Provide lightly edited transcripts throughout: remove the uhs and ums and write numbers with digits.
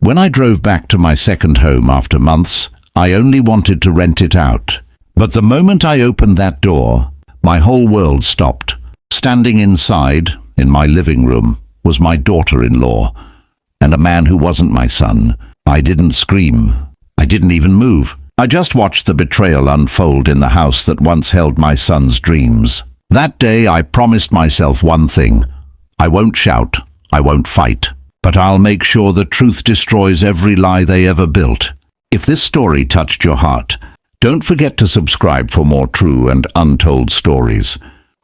When I drove back to my second home after months, I only wanted to rent it out. But the moment I opened that door, my whole world stopped. Standing inside, in my living room, was my daughter-in-law, and a man who wasn't my son. I didn't scream. I didn't even move. I just watched the betrayal unfold in the house that once held my son's dreams. That day I promised myself one thing. I won't shout. I won't fight. But I'll make sure the truth destroys every lie they ever built. If this story touched your heart, don't forget to subscribe for more true and untold stories,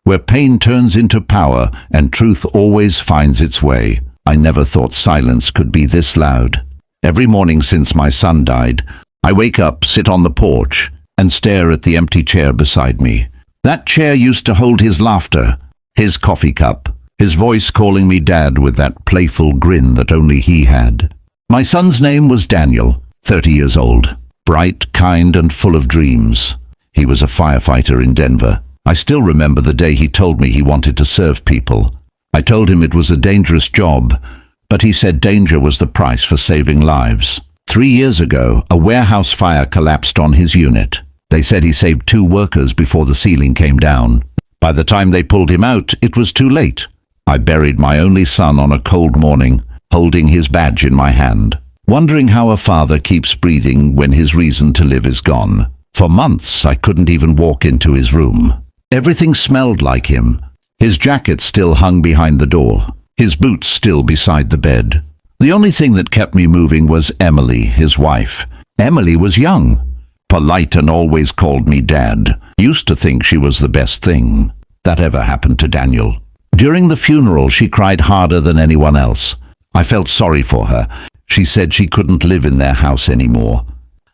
where pain turns into power and truth always finds its way. I never thought silence could be this loud. Every morning since my son died, I wake up, sit on the porch, and stare at the empty chair beside me. That chair used to hold his laughter, his coffee cup, his voice calling me Dad with that playful grin that only he had. My son's name was Daniel, 30 years old, bright, kind, and full of dreams. He was a firefighter in Denver. I still remember the day he told me he wanted to serve people. I told him it was a dangerous job, but he said danger was the price for saving lives. 3 years ago, a warehouse fire collapsed on his unit. They said he saved 2 workers before the ceiling came down. By the time they pulled him out, it was too late. I buried my only son on a cold morning, holding his badge in my hand, wondering how a father keeps breathing when his reason to live is gone. For months, I couldn't even walk into his room. Everything smelled like him. His jacket still hung behind the door, his boots still beside the bed. The only thing that kept me moving was Emily, his wife. Emily was young, polite, and always called me Dad. Used to think she was the best thing that ever happened to Daniel. During the funeral, she cried harder than anyone else. I felt sorry for her. She said she couldn't live in their house anymore,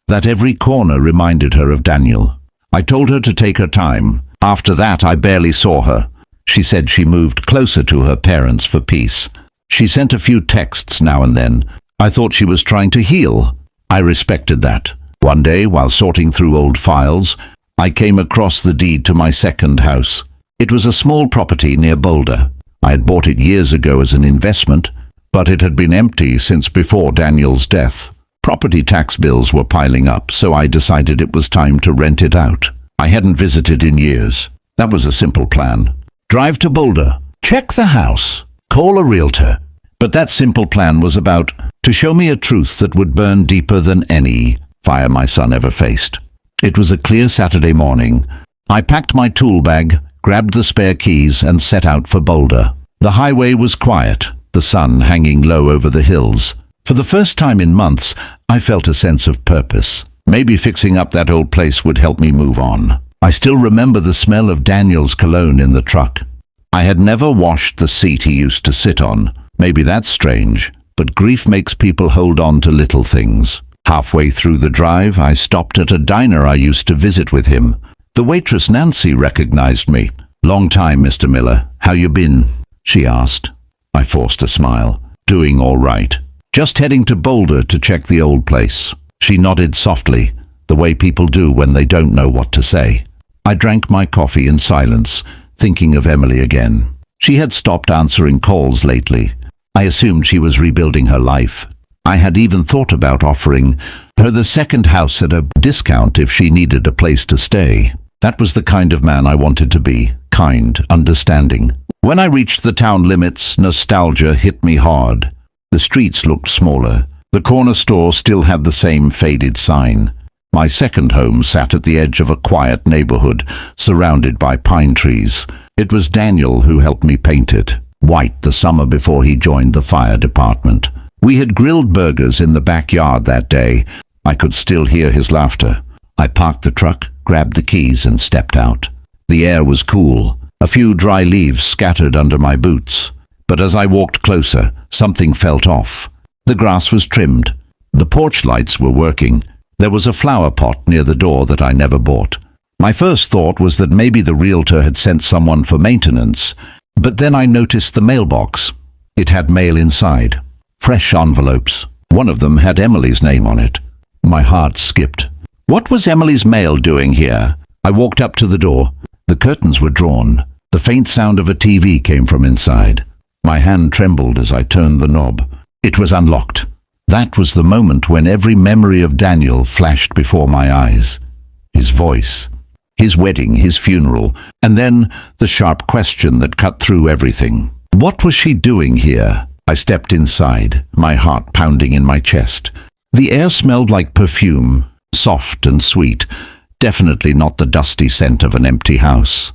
that every corner reminded her of Daniel. I told her to take her time. After that, I barely saw her. She said she moved closer to her parents for peace. She sent a few texts now and then. I thought she was trying to heal. I respected that. One day, while sorting through old files, I came across the deed to my second house. It was a small property near Boulder. I had bought it years ago as an investment, but it had been empty since before Daniel's death. Property tax bills were piling up, so I decided it was time to rent it out. I hadn't visited in years. That was a simple plan. Drive to Boulder, check the house, call a realtor. But that simple plan was about to show me a truth that would burn deeper than any fire my son ever faced. It was a clear Saturday morning. I packed my tool bag, grabbed the spare keys, and set out for Boulder. The highway was quiet, the sun hanging low over the hills. For the first time in months, I felt a sense of purpose. Maybe fixing up that old place would help me move on. I still remember the smell of Daniel's cologne in the truck. I had never washed the seat he used to sit on. Maybe that's strange, but grief makes people hold on to little things. Halfway through the drive, I stopped at a diner I used to visit with him. The waitress Nancy recognized me. "Long time, Mr. Miller. How you been?" she asked. I forced a smile. "Doing all right. Just heading to Boulder to check the old place." She nodded softly, the way people do when they don't know what to say. I drank my coffee in silence, thinking of Emily again. She had stopped answering calls lately. I assumed she was rebuilding her life. I had even thought about offering her the second house at a discount if she needed a place to stay. That was the kind of man I wanted to be, kind, understanding. When I reached the town limits, nostalgia hit me hard. The streets looked smaller. The corner store still had the same faded sign. My second home sat at the edge of a quiet neighborhood, surrounded by pine trees. It was Daniel who helped me paint it, white the summer before he joined the fire department. We had grilled burgers in the backyard that day. I could still hear his laughter. I parked the truck, grabbed the keys, and stepped out. The air was cool. A few dry leaves scattered under my boots. But as I walked closer, something felt off. The grass was trimmed. The porch lights were working. There was a flower pot near the door that I never bought. My first thought was that maybe the realtor had sent someone for maintenance, but then I noticed the mailbox. It had mail inside. Fresh envelopes. One of them had Emily's name on it. My heart skipped. What was Emily's mail doing here? I walked up to the door. The curtains were drawn. The faint sound of a TV came from inside. My hand trembled as I turned the knob. It was unlocked. That was the moment when every memory of Daniel flashed before my eyes. His voice, his wedding, his funeral, and then the sharp question that cut through everything. What was she doing here? I stepped inside, my heart pounding in my chest. The air smelled like perfume, soft and sweet, definitely not the dusty scent of an empty house.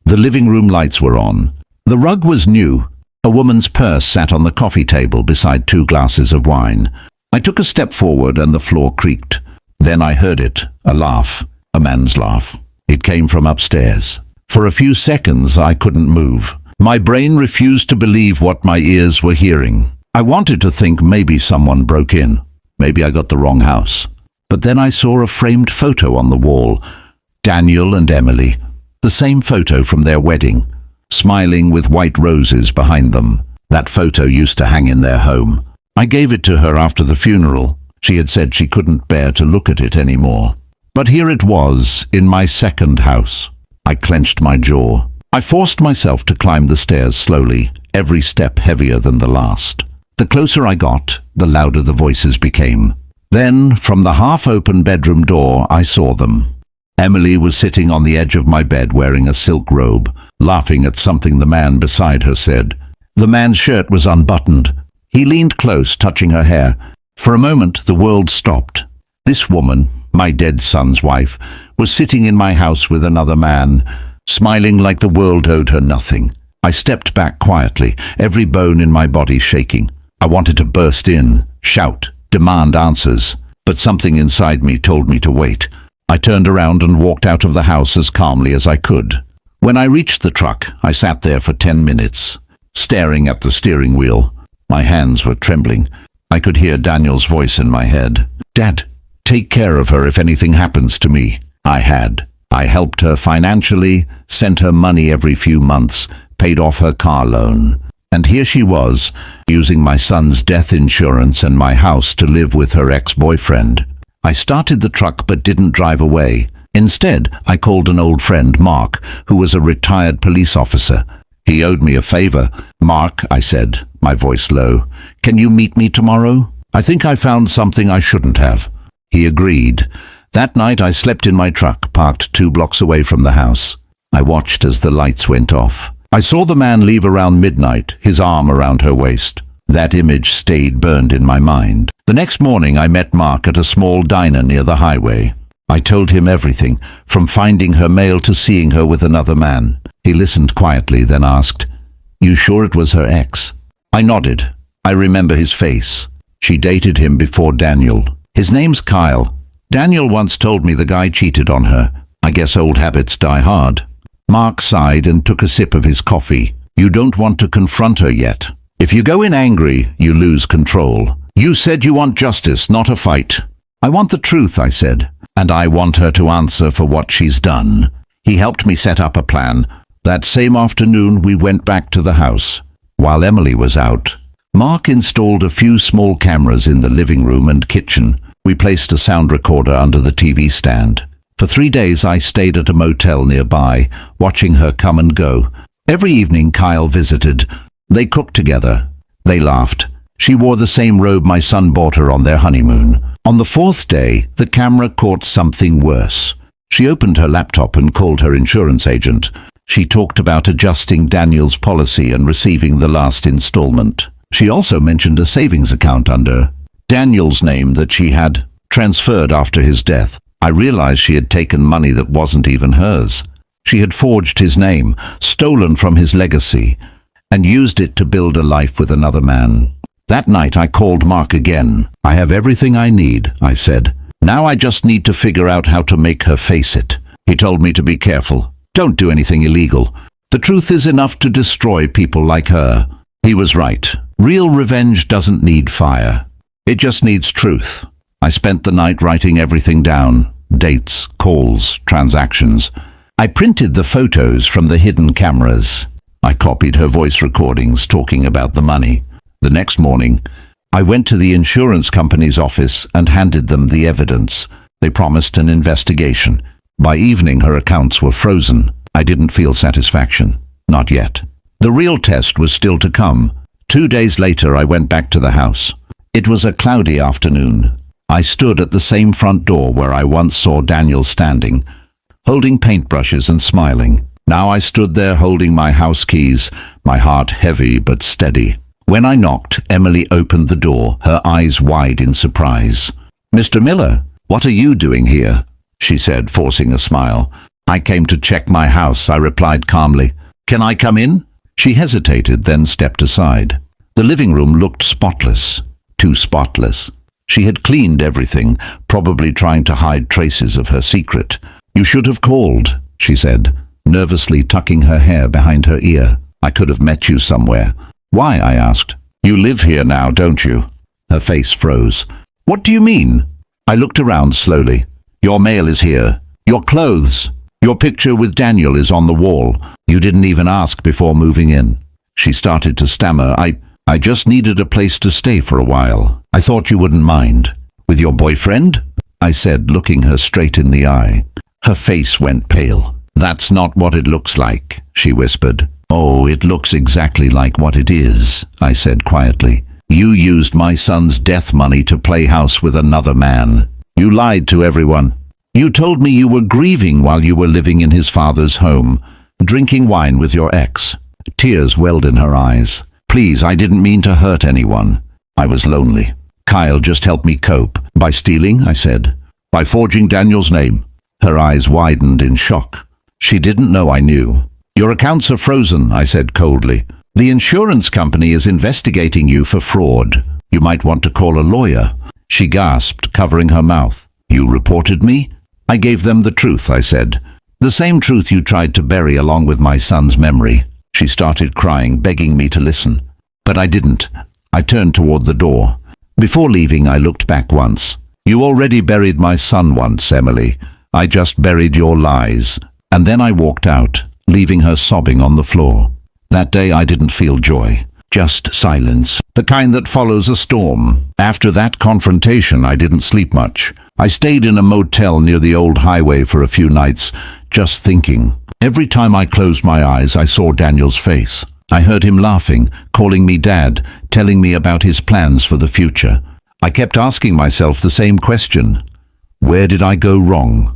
The living room lights were on. The rug was new. A woman's purse sat on the coffee table beside 2 glasses of wine. I took a step forward and the floor creaked. Then I heard it, a laugh, a man's laugh. It came from upstairs. For a few seconds I couldn't move. My brain refused to believe what my ears were hearing. I wanted to think maybe someone broke in. Maybe I got the wrong house. But then I saw a framed photo on the wall. Daniel and Emily. The same photo from their wedding, smiling with white roses behind them. That photo used to hang in their home. I gave it to her after the funeral. She had said she couldn't bear to look at it anymore. But here it was, in my second house. I clenched my jaw. I forced myself to climb the stairs slowly, every step heavier than the last. The closer I got, the louder the voices became. Then, from the half-open bedroom door, I saw them. Emily was sitting on the edge of my bed wearing a silk robe, laughing at something the man beside her said. The man's shirt was unbuttoned. He leaned close, touching her hair. For a moment, the world stopped. This woman, my dead son's wife, was sitting in my house with another man, smiling like the world owed her nothing. I stepped back quietly, every bone in my body shaking. I wanted to burst in, shout, demand answers, but something inside me told me to wait. I turned around and walked out of the house as calmly as I could. When I reached the truck, I sat there for 10 minutes, staring at the steering wheel. My hands were trembling. I could hear Daniel's voice in my head. Dad, take care of her if anything happens to me. I had. I helped her financially, sent her money every few months, paid off her car loan. And here she was, using my son's death insurance and my house to live with her ex-boyfriend. I started the truck but didn't drive away. Instead, I called an old friend, Mark, who was a retired police officer. He owed me a favor. Mark, I said, my voice low, can you meet me tomorrow? I think I found something I shouldn't have. He agreed. That night I slept in my truck, parked 2 blocks away from the house. I watched as the lights went off. I saw the man leave around midnight, his arm around her waist. That image stayed burned in my mind. The next morning I met Mark at a small diner near the highway. I told him everything, from finding her mail to seeing her with another man. He listened quietly, then asked, "You sure it was her ex?" I nodded. I remember his face. She dated him before Daniel. His name's Kyle. Daniel once told me the guy cheated on her. I guess old habits die hard. Mark sighed and took a sip of his coffee. You don't want to confront her yet. If you go in angry, you lose control. You said you want justice, not a fight. I want the truth, I said, and I want her to answer for what she's done. He helped me set up a plan. That same afternoon, we went back to the house. While Emily was out, Mark installed a few small cameras in the living room and kitchen. We placed a sound recorder under the TV stand. For 3 days, I stayed at a motel nearby, watching her come and go. Every evening, Kyle visited. They cooked together. They laughed. She wore the same robe my son bought her on their honeymoon. On the 4th day, the camera caught something worse. She opened her laptop and called her insurance agent. She talked about adjusting Daniel's policy and receiving the last installment. She also mentioned a savings account under Daniel's name that she had transferred after his death. I realized she had taken money that wasn't even hers. She had forged his name, stolen from his legacy, and used it to build a life with another man. That night I called Mark again. I have everything I need, I said. Now I just need to figure out how to make her face it. He told me to be careful. Don't do anything illegal. The truth is enough to destroy people like her. He was right. Real revenge doesn't need fire. It just needs truth. I spent the night writing everything down. Dates, calls, transactions. I printed the photos from the hidden cameras. I copied her voice recordings talking about the money. The next morning, I went to the insurance company's office and handed them the evidence. They promised an investigation. By evening, her accounts were frozen. I didn't feel satisfaction. Not yet. The real test was still to come. 2 days later, I went back to the house. It was a cloudy afternoon. I stood at the same front door where I once saw Daniel standing, holding paintbrushes and smiling. Now I stood there holding my house keys, my heart heavy but steady. When I knocked, Emily opened the door, her eyes wide in surprise. "Mr. Miller, what are you doing here?" she said, forcing a smile. "I came to check my house," I replied calmly. "Can I come in?" She hesitated, then stepped aside. The living room looked spotless, too spotless. She had cleaned everything, probably trying to hide traces of her secret. "You should have called," she said, nervously tucking her hair behind her ear. "I could have met you somewhere." "Why?" I asked. "You live here now, don't you?" Her face froze. "What do you mean?" I looked around slowly. "Your mail is here. Your clothes. Your picture with Daniel is on the wall. You didn't even ask before moving in." She started to stammer. I just needed a place to stay for a while. I thought you wouldn't mind." "With your boyfriend?" I said, looking her straight in the eye. Her face went pale. "That's not what it looks like," she whispered. "Oh, it looks exactly like what it is," I said quietly. "You used my son's death money to play house with another man. You lied to everyone. You told me you were grieving while you were living in his father's home, drinking wine with your ex." Tears welled in her eyes. "Please, I didn't mean to hurt anyone. I was lonely. Kyle just helped me cope." "By stealing?" I said. "By forging Daniel's name." Her eyes widened in shock. She didn't know I knew. "Your accounts are frozen," I said coldly. "The insurance company is investigating you for fraud. You might want to call a lawyer." She gasped, covering her mouth. "You reported me?" "I gave them the truth," I said. "The same truth you tried to bury along with my son's memory." She started crying, begging me to listen. But I didn't. I turned toward the door. Before leaving, I looked back once. "You already buried my son once, Emily. I just buried your lies." And then I walked out, leaving her sobbing on the floor. That day I didn't feel joy, just silence, the kind that follows a storm. After that confrontation, I didn't sleep much. I stayed in a motel near the old highway for a few nights, just thinking. Every time I closed my eyes, I saw Daniel's face. I heard him laughing, calling me Dad, telling me about his plans for the future. I kept asking myself the same question. Where did I go wrong?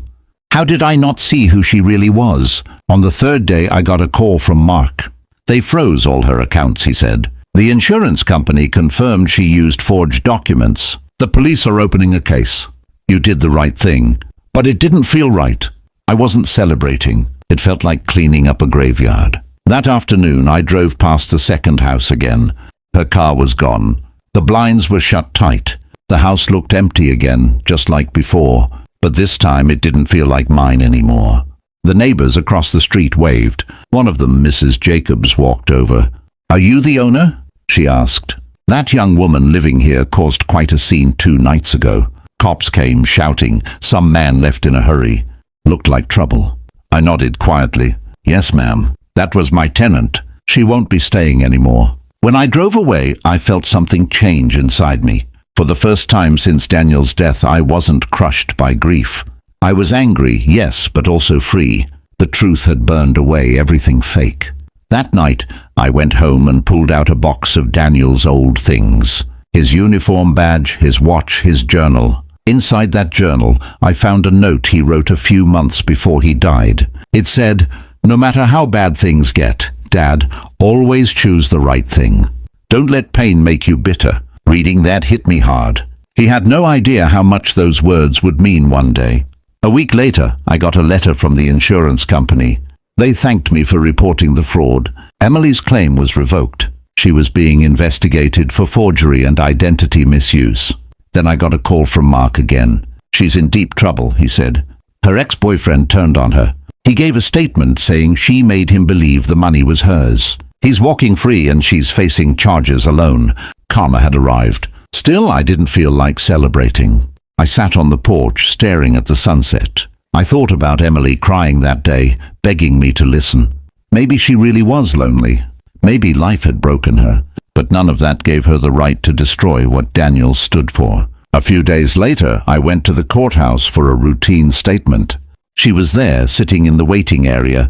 How did I not see who she really was? On the third day, I got a call from Mark. "They froze all her accounts," he said. "The insurance company confirmed she used forged documents. The police are opening a case. You did the right thing." But it didn't feel right. I wasn't celebrating. It felt like cleaning up a graveyard. That afternoon, I drove past the second house again. Her car was gone. The blinds were shut tight. The house looked empty again, just like before. But this time it didn't feel like mine anymore. The neighbors across the street waved. One of them, Mrs. Jacobs, walked over. "Are you the owner?" she asked. "That young woman living here caused quite a scene 2 nights ago. Cops came, shouting. Some man left in a hurry. Looked like trouble." I nodded quietly. "Yes, ma'am. That was my tenant. She won't be staying anymore." When I drove away, I felt something change inside me. For the first time since Daniel's death, I wasn't crushed by grief. I was angry, yes, but also free. The truth had burned away everything fake. That night, I went home and pulled out a box of Daniel's old things. His uniform badge, his watch, his journal. Inside that journal, I found a note he wrote a few months before he died. It said, "No matter how bad things get, Dad, always choose the right thing. Don't let pain make you bitter." Reading that hit me hard. He had no idea how much those words would mean one day. A week later, I got a letter from the insurance company. They thanked me for reporting the fraud. Emily's claim was revoked. She was being investigated for forgery and identity misuse. Then I got a call from Mark again. "She's in deep trouble," he said. Her ex-boyfriend turned on her. He gave a statement saying she made him believe the money was hers. He's walking free and she's facing charges alone. Karma had arrived. Still, I didn't feel like celebrating. I sat on the porch, staring at the sunset. I thought about Emily crying that day, begging me to listen. Maybe she really was lonely. Maybe life had broken her. But none of that gave her the right to destroy what Daniel stood for. A few days later, I went to the courthouse for a routine statement. She was there, sitting in the waiting area,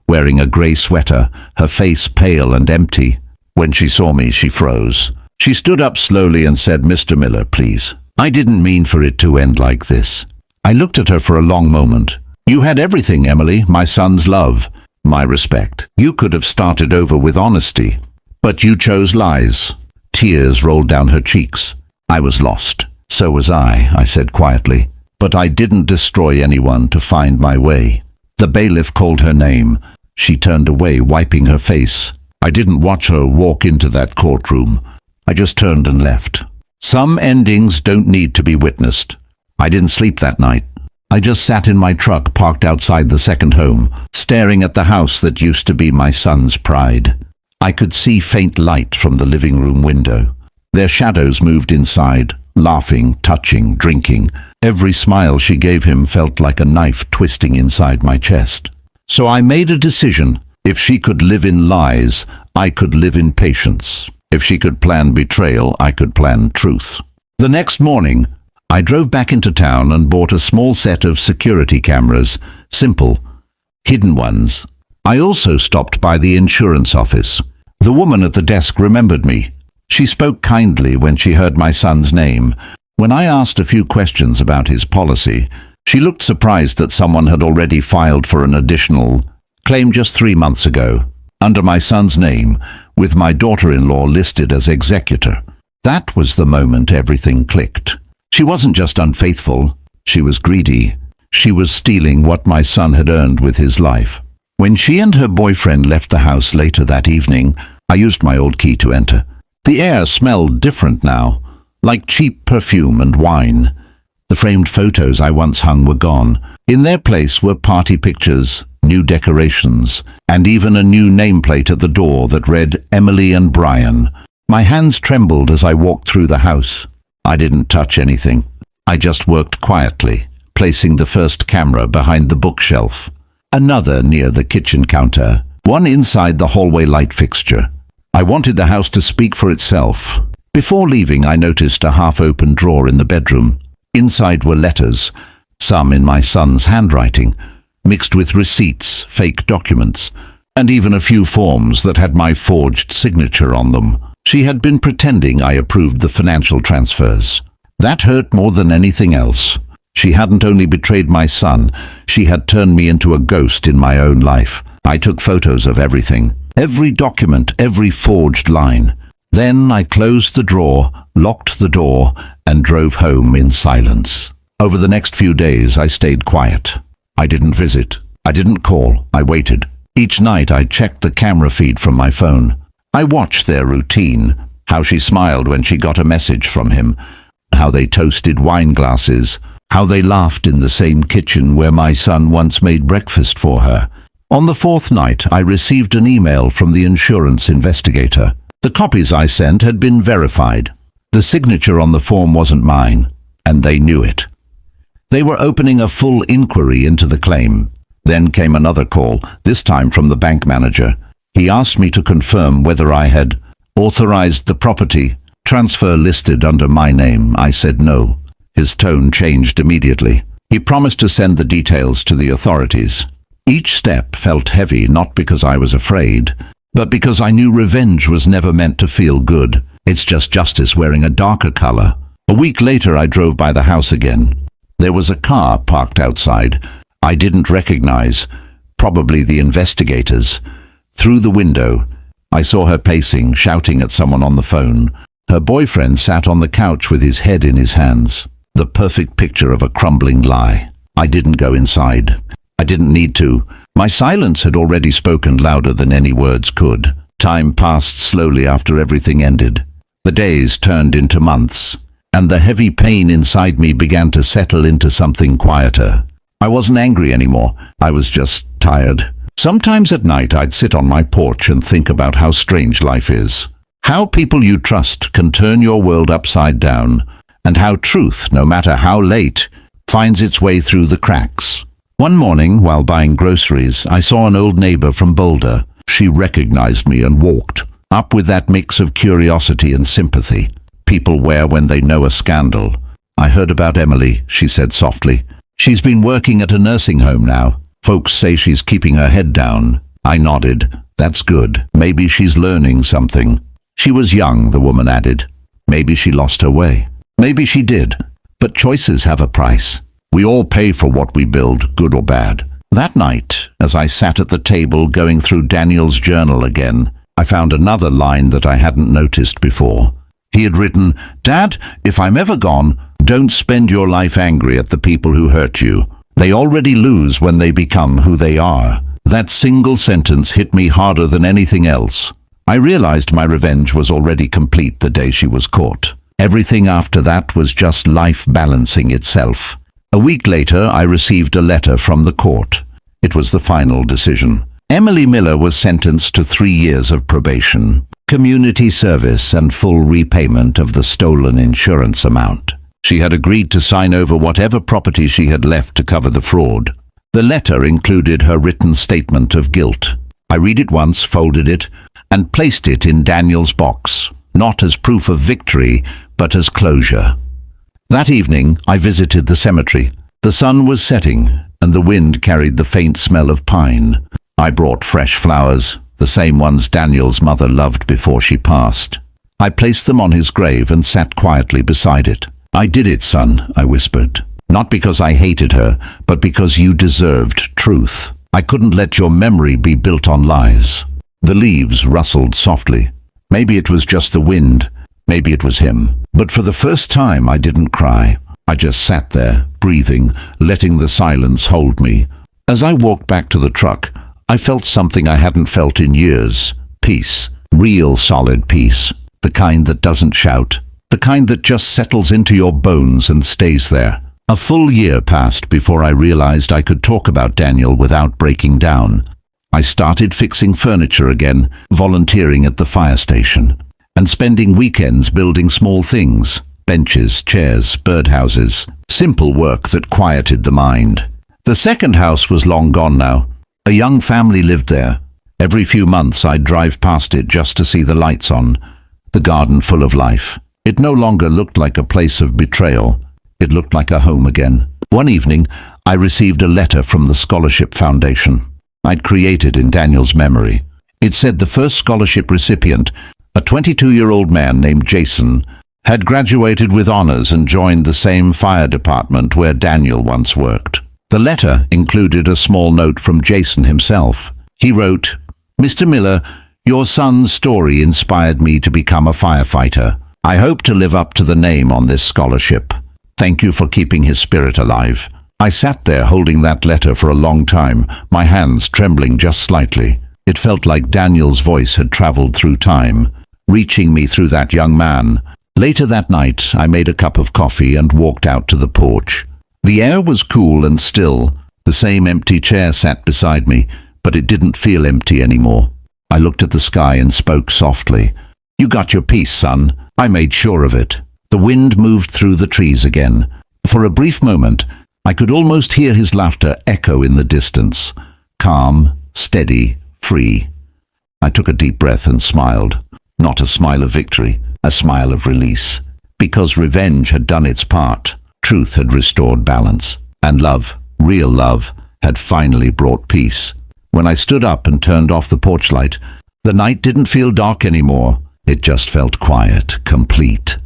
wearing a grey sweater, her face pale and empty. When she saw me, she froze. She stood up slowly and said, "Mr. Miller, please. I didn't mean for it to end like this." I looked at her for a long moment. "You had everything, Emily, my son's love, my respect. You could have started over with honesty. But you chose lies." Tears rolled down her cheeks. "I was lost." "So was I said quietly. "But I didn't destroy anyone to find my way." The bailiff called her name. She turned away, wiping her face. I didn't watch her walk into that courtroom. I just turned and left. Some endings don't need to be witnessed. I didn't sleep that night. I just sat in my truck parked outside the second home, staring at the house that used to be my son's pride. I could see faint light from the living room window. Their shadows moved inside, laughing, touching, drinking. Every smile she gave him felt like a knife twisting inside my chest. So I made a decision. If she could live in lies, I could live in patience. If she could plan betrayal, I could plan truth. The next morning, I drove back into town and bought a small set of security cameras, simple, hidden ones. I also stopped by the insurance office. The woman at the desk remembered me. She spoke kindly when she heard my son's name. When I asked a few questions about his policy, she looked surprised that someone had already filed for an additional claim just 3 months ago, under my son's name, with my daughter-in-law listed as executor. That was the moment everything clicked. She wasn't just unfaithful, she was greedy. She was stealing what my son had earned with his life. When she and her boyfriend left the house later that evening, I used my old key to enter. The air smelled different now, like cheap perfume and wine. The framed photos I once hung were gone. In their place were party pictures, new decorations, and even a new nameplate at the door that read Emily and Brian. My hands trembled as I walked through the house. I didn't touch anything. I just worked quietly, placing the first camera behind the bookshelf, another near the kitchen counter, one inside the hallway light fixture. I wanted the house to speak for itself. Before leaving, I noticed a half-open drawer in the bedroom. Inside were letters, some in my son's handwriting, mixed with receipts, fake documents, and even a few forms that had my forged signature on them. She had been pretending I approved the financial transfers. That hurt more than anything else. She hadn't only betrayed my son, she had turned me into a ghost in my own life. I took photos of everything, every document, every forged line. Then I closed the drawer, locked the door, and drove home in silence. Over the next few days, I stayed quiet. I didn't visit. I didn't call. I waited. Each night, I checked the camera feed from my phone. I watched their routine, how she smiled when she got a message from him, how they toasted wine glasses, how they laughed in the same kitchen where my son once made breakfast for her. On the 4th night, I received an email from the insurance investigator. The copies I sent had been verified. The signature on the form wasn't mine, and they knew it. They were opening a full inquiry into the claim. Then came another call, this time from the bank manager. He asked me to confirm whether I had authorized the property transfer listed under my name. I said no. His tone changed immediately. He promised to send the details to the authorities. Each step felt heavy, not because I was afraid, but because I knew revenge was never meant to feel good. It's just justice wearing a darker color. A week later, I drove by the house again. There was a car parked outside. I didn't recognize, probably the investigators. Through the window, I saw her pacing, shouting at someone on the phone. Her boyfriend sat on the couch with his head in his hands, the perfect picture of a crumbling lie. I didn't go inside. I didn't need to. My silence had already spoken louder than any words could. Time passed slowly after everything ended. The days turned into months, and the heavy pain inside me began to settle into something quieter. I wasn't angry anymore. I was just tired. Sometimes at night I'd sit on my porch and think about how strange life is. How people you trust can turn your world upside down, and how truth, no matter how late, finds its way through the cracks. One morning, while buying groceries, I saw an old neighbor from Boulder. She recognized me and walked, up with that mix of curiosity and sympathy people wear when they know a scandal. "I heard about Emily," she said softly. "She's been working at a nursing home now. Folks say she's keeping her head down." I nodded. "That's good. Maybe she's learning something." She was young, the woman added. Maybe she lost her way. Maybe she did. But choices have a price. We all pay for what we build, good or bad. That night, as I sat at the table going through Daniel's journal again, I found another line that I hadn't noticed before. He had written, "Dad, if I'm ever gone, don't spend your life angry at the people who hurt you. They already lose when they become who they are." That single sentence hit me harder than anything else. I realized my revenge was already complete the day she was caught. Everything after that was just life balancing itself. A week later, I received a letter from the court. It was the final decision. Emily Miller was sentenced to 3 years of probation, community service, and full repayment of the stolen insurance amount. She had agreed to sign over whatever property she had left to cover the fraud. The letter included her written statement of guilt. I read it once, folded it, and placed it in Daniel's box, not as proof of victory, but as closure. That evening, I visited the cemetery. The sun was setting, and the wind carried the faint smell of pine. I brought fresh flowers, the same ones Daniel's mother loved before she passed. I placed them on his grave and sat quietly beside it. "I did it, son," I whispered. "Not because I hated her, but because you deserved truth. I couldn't let your memory be built on lies." The leaves rustled softly. Maybe it was just the wind. Maybe it was him. But for the first time, I didn't cry. I just sat there, breathing, letting the silence hold me. As I walked back to the truck, I felt something I hadn't felt in years. Peace. Real solid peace. The kind that doesn't shout. The kind that just settles into your bones and stays there. A full year passed before I realized I could talk about Daniel without breaking down. I started fixing furniture again, volunteering at the fire station, and spending weekends building small things. Benches, chairs, birdhouses. Simple work that quieted the mind. The second house was long gone now. A young family lived there. Every few months I'd drive past it just to see the lights on, the garden full of life. It no longer looked like a place of betrayal. It looked like a home again. One evening, I received a letter from the Scholarship Foundation I'd created in Daniel's memory. It said the first scholarship recipient, a 22-year-old man named Jason, had graduated with honors and joined the same fire department where Daniel once worked. The letter included a small note from Jason himself. He wrote, "Mr. Miller, your son's story inspired me to become a firefighter. I hope to live up to the name on this scholarship. Thank you for keeping his spirit alive." I sat there holding that letter for a long time, my hands trembling just slightly. It felt like Daniel's voice had traveled through time, reaching me through that young man. Later that night, I made a cup of coffee and walked out to the porch. The air was cool and still. The same empty chair sat beside me, but it didn't feel empty anymore. I looked at the sky and spoke softly. "You got your peace, son. I made sure of it." The wind moved through the trees again. For a brief moment, I could almost hear his laughter echo in the distance. Calm, steady, free. I took a deep breath and smiled. Not a smile of victory, a smile of release. Because revenge had done its part. Truth had restored balance. And love, real love, had finally brought peace. When I stood up and turned off the porch light, the night didn't feel dark anymore. It just felt quiet, complete.